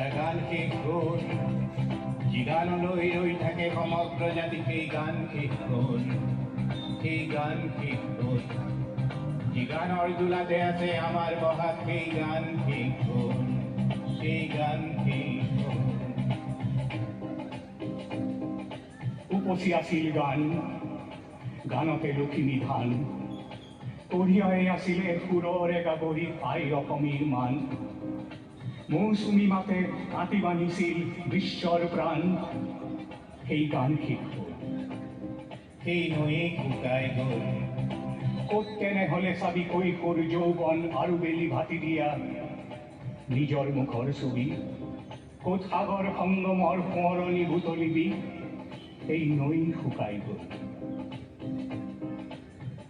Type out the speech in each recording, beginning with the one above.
এটা গান শেষ হ'ল, যি গানলৈ ৰৈ থাকে সমগ্ৰ জাতি, সেই গান শেষ হ'ল, সেই গান শেষ হ'ল। যি গানৰ দোলাতে আছে আমাৰ বহাগ, সেই গান শেষ হ'ল, সেই গান শেষ হ'ল। উপচি আছিল গান, গানতে লখিমী ধান, কঢ়িয়াই আছিলে সুৰৰে গাগৰি আই অসমীৰ মান। মৌচুমী মাতে কাটি বান্ধিছিল বিশ্বৰ প্ৰাণ, সেই গান শেষ হ'ল, সেই নৈ শুকাই গ'ল। ক'ত তেনেহলে চাবি কৈশোৰ যৌৱন আৰু বেলি ভাটি দিয়া নিজৰ মুখৰ ছবি, ক'ত সাগৰ সংগমৰ সোঁৱৰণি বুটলিবি, সেই নৈ শুকাই গ'ল।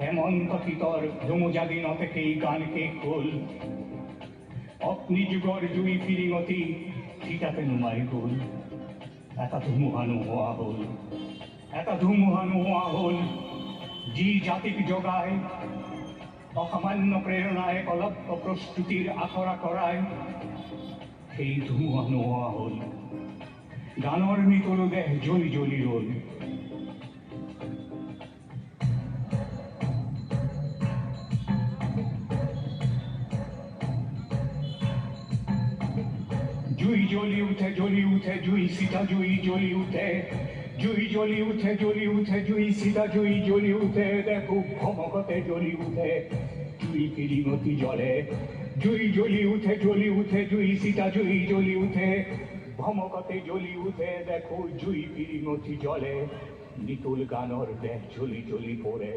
হেমন্ত শীতৰ ধুমুজা দিনতে সেই গান শেষ হ'ল, অগ্নিযুগৰ জুই ফিৰিঙতি থিতাতে নুমাই গ'ল। এটা ধুমুহা নোহোৱা হ'ল, এটা ধুমুহা নোহোৱা হ'ল, যি জাতিক জগায় অসামান্য প্ৰেৰণাই কলব্য প্ৰস্তুতিৰ আখৰা কৰায়। সেই ধুমুহা নোহোৱা হ'ল, গানৰ মৃতৰু দেহ জ্বলি জ্বলি ৰ'ল। জুই জ্বলি উঠে জ্বলি উঠে, জুই সীতা জুই জ্বলি উঠে, জুই জ্বলি উঠে জ্বলি উঠে, জুই সীতা জুই জ্বলি উঠে, দেখো ভমকতে জ্বলি উঠে জুই ফিরিঙতি জলে। জুই জ্বলি উঠে জ্বলি উঠে, জুই সীতা জুই জ্বলি উঠে, ভমকতে জ্বলি উঠে, দেখো জুই ফিরিঙতি জলে। নিতুল গানৰ দেহ জ্বলি জ্বলি পড়ে।